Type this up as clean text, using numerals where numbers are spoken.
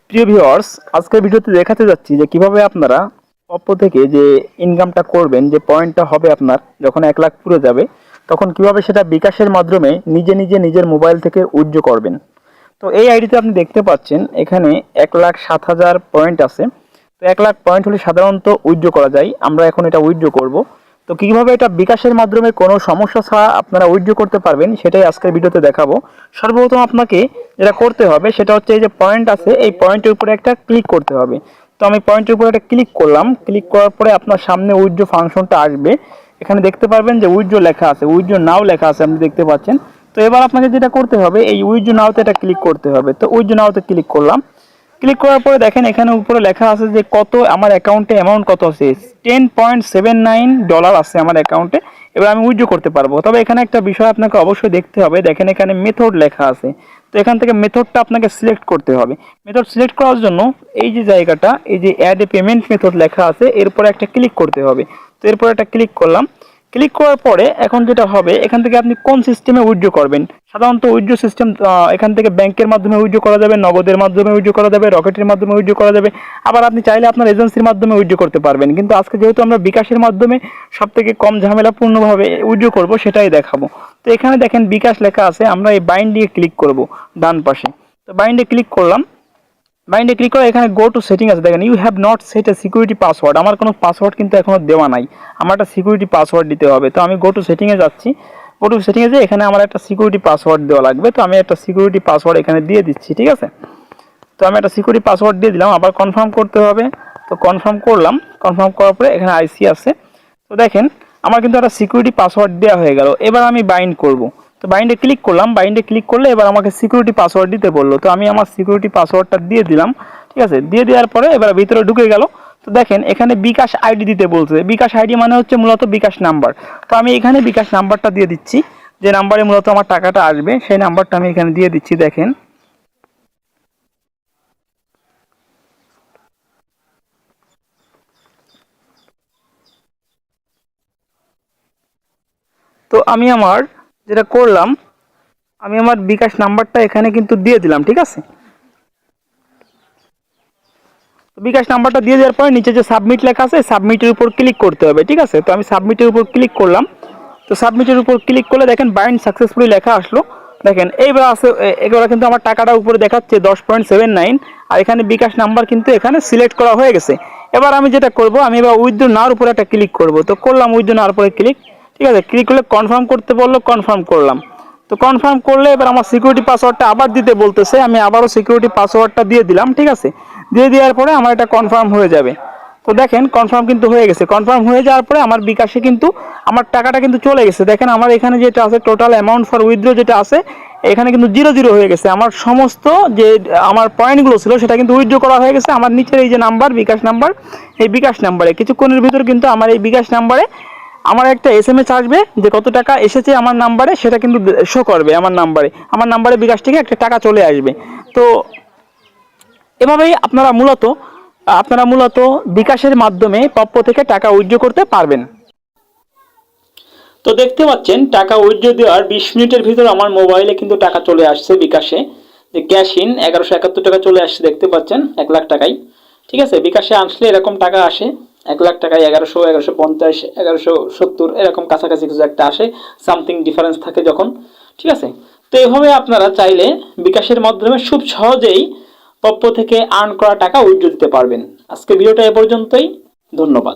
প্রিয় ভিউয়ার্স, আজকের ভিডিওতে দেখাতে যাচ্ছি যে কিভাবে আপনারা অপ্পো থেকে যে ইনকামটা করবেন, যে পয়েন্টটা হবে আপনার যখন 1 লাখ পুরো যাবে, তখন কিভাবে সেটা বিকাশের মাধ্যমে নিজে নিজে নিজের মোবাইল থেকে উইথড্র করবেন। তো এই আইডিতে আপনি দেখতে পাচ্ছেন এখানে 1,07,000 পয়েন্ট আছে। তো 1 লাখ পয়েন্ট হলে সাধারণত উইথড্র করা যায়। আমরা এখন এটা উইথড্র করব। তো কিভাবে এটা বিকাশের মাধ্যমে কোনো সমস্যা ছাড়া আপনারা উইথড্র করতে পারবেন সেটাই আজকের ভিডিওতে দেখাবো। সর্বপ্রথম আপনাকে যেটা করতে হবে সেটা হচ্ছে এই যে পয়েন্ট আছে, এই পয়েন্টের উপরে একটা ক্লিক করতে হবে। তো আমি পয়েন্টের উপরে একটা ক্লিক করলাম। ক্লিক করার পরে আপনার সামনে উইথড্র ফাংশনটা আসবে। এখানে দেখতে পারবেন যে উইথড্র লেখা আছে, উইথড্র নাও লেখা আছে, আপনি দেখতে পাচ্ছেন। তো এবার আপনাকে যেটা করতে হবে এই উইথড্র নাওতে এটা ক্লিক করতে হবে। তো উইথড্র নাওতে ক্লিক করলাম। ক্লিক করার পরে দেখেন এখানে উপরে লেখা আছে যে কত আমার অ্যাকাউন্টে অ্যামাউন্ট কত আছে, $10.79 আছে আমার অ্যাকাউন্টে। এবার আমি উইথড্র করতে পারবো। তবে এখানে একটা বিষয় আপনাকে অবশ্যই দেখতে হবে, দেখেন এখানে মেথড লেখা আছে। তো এখান থেকে মেথডটা আপনাকে সিলেক্ট করতে হবে। মেথড সিলেক্ট করার জন্য এই যে জায়গাটা, এই যে অ্যাড এ পেমেন্ট মেথড লেখা আছে, এরপরে একটা ক্লিক করতে হবে। তো এরপরে একটা ক্লিক করলাম। ক্লিক করার পরে এখন যেটা হবে, এখান থেকে আপনি কোন সিস্টেমে উইথড্র করবেন। সাধারণত উইথড্র সিস্টেম এখান থেকে ব্যাংকের মাধ্যমে উইথড্র করা যাবে, নগদের মাধ্যমে উইথড্র করা যাবে, রকেটের মাধ্যমে উইথড্র করা যাবে। আবার আপনি চাইলে আপনার এজেন্সির মাধ্যমে উইথড্র করতে পারবেন। কিন্তু আজকে যেহেতু আমরা বিকাশের মাধ্যমে সবথেকে কম ঝামেলাপূর্ণভাবে উইথড্র করব সেটাই দেখাবো। তো এখানে দেখেন বিকাশ লেখা আছে, আমরা এই বাইন্ডে ক্লিক করব ডান পাশে। তো বাইন্ডে ক্লিক করলাম। বাইন্ডে ক্লিক করে এখানে গো টু সেটিং আছে, দেখেন you have not set a security password. আমার কোনো পাসওয়ার্ড কিন্তু এখনো দেওয়া নাই, আমার একটা সিকিউরিটি পাসওয়ার্ড দিতে হবে। তো আমি গো টু সেটিংয়ে যাচ্ছি। গো টু সেটিংয়ে যেয়ে এখানে আমার একটা সিকিউরিটি পাসওয়ার্ড দেওয়া লাগবে। তো আমি একটা সিকিউরিটি পাসওয়ার্ড এখানে দিয়ে দিচ্ছি, ঠিক আছে। তো আমি একটা সিকিউরিটি পাসওয়ার্ড দিয়ে দিলাম, আবার কনফার্ম করতে হবে। তো কনফার্ম করলাম। কনফার্ম করার পরে এখানে আইসি আছে। তো দেখেন আমার কিন্তু একটা সিকিউরিটি পাসওয়ার্ড দেওয়া হয়ে গেল। এবার আমি বাইন্ড করব। তো বাইন্ডে ক্লিক করলাম। বাইন্ডে ক্লিক করলে এবার আমাকে সিকিউরিটি পাসওয়ার্ড দিতে বললো। তো আমি আমার সিকিউরিটি পাসওয়ার্ডটা দিয়ে দিলাম, ঠিক আছে। দিয়ে দেওয়ার পরে এবার ভিতরে ঢুকে গেল। তো দেখেন এখানে বিকাশ আইডি দিতে বলছে। বিকাশ আইডি মানে হচ্ছে মূলত বিকাশ নাম্বার। তো আমি এখানে বিকাশ নাম্বারটা দিয়ে দিচ্ছি, যে নাম্বারে মূলত আমার টাকাটা আসবে সেই নাম্বারটা আমি এখানে দিয়ে দিচ্ছি। দেখেন তো আমি আমার যেটা করলাম, আমি আমার বিকাশ নাম্বারটা এখানে কিন্তু দিয়ে দিলাম, ঠিক আছে। বিকাশ নাম্বারটা দিয়ে দেওয়ার পরে নিচে যে সাবমিট লেখা আছে, সাবমিটের উপর ক্লিক করতে হবে, ঠিক আছে। তো আমি সাবমিটের উপর ক্লিক করলাম। তো সাবমিটের উপর ক্লিক করলে দেখেন বাইন্ড সাকসেসফুলি লেখা আসলো। দেখেন এইবার আছে, এগুলো কিন্তু আমার টাকাটা উপরে দেখাচ্ছে 10.79, আর এখানে বিকাশ নাম্বার কিন্তু এখানে সিলেক্ট করা হয়ে গেছে। এবার আমি যেটা করব, আমি এবার উইথড্র নাওর উপরে একটা ক্লিক করব। তো করলাম উইথড্র নাওর উপরে ক্লিক, ঠিক আছে। ক্লিক করলে কনফার্ম করতে বললো, কনফার্ম করলাম। তো কনফার্ম করলে এবার আমার সিকিউরিটি পাসওয়ার্ডটা আবার দিতে বলতেছে, আমি আবারও সিকিউরিটি পাসওয়ার্ডটা দিয়ে দিলাম, ঠিক আছে। দিয়ে দেওয়ার পরে আমার এটা কনফার্ম হয়ে যাবে। তো দেখেন কনফার্ম কিন্তু হয়ে গেছে। কনফার্ম হয়ে যাওয়ার পরে আমার বিকাশে কিন্তু আমার টাকাটা কিন্তু চলে গেছে। দেখেন আমার এখানে যেটা আছে টোটাল অ্যামাউন্ট ফর উইথড্র যেটা আছে, এখানে কিন্তু 0 হয়ে গেছে। আমার সমস্ত যে আমার পয়েন্টগুলো ছিল সেটা কিন্তু উইথড্র করা হয়ে গেছে। আমার নিচের এই যে নাম্বার, বিকাশ নাম্বার, এই বিকাশ নাম্বারে কিছুক্ষণের ভিতর কিন্তু আমার এই বিকাশ নাম্বারে আমার একটা এসএমএস আসবে যে কত টাকা এসেছে আমার নাম্বারে, সেটা কিন্তু শো করবে আমার নাম্বারে। আমার নাম্বারে বিকাশ থেকে একটা টাকা চলে আসবে। তো এভাবেই আপনারা মূলত বিকাশের মাধ্যমে অপ্পো থেকে টাকা উইথড্র করতে পারবেন। তো দেখতে পাচ্ছেন টাকা উইথড্র দেওয়ার 20 মিনিটের ভিতর আমার মোবাইলে কিন্তু টাকা চলে আসছে বিকাশে, যে ক্যাশ ইন 1171 টাকা চলে আসছে, দেখতে পাচ্ছেন 1 লাখ টাকায়, ঠিক আছে। বিকাশে আসলে এরকম টাকা আসে 1 লাখ টাকায় 1100, 1150, 1170 এরকম কাছাকাছি কিছু একটা আসে, সামথিং ডিফারেন্স থাকে যখন, ঠিক আছে। তো এভাবে আপনারা চাইলে বিকাশের মাধ্যমে খুব সহজেই অপ্পো থেকে আর্ন করা টাকা উইথড্র দিতে পারবেন। আজকে ভিডিওটা এ পর্যন্তই, ধন্যবাদ।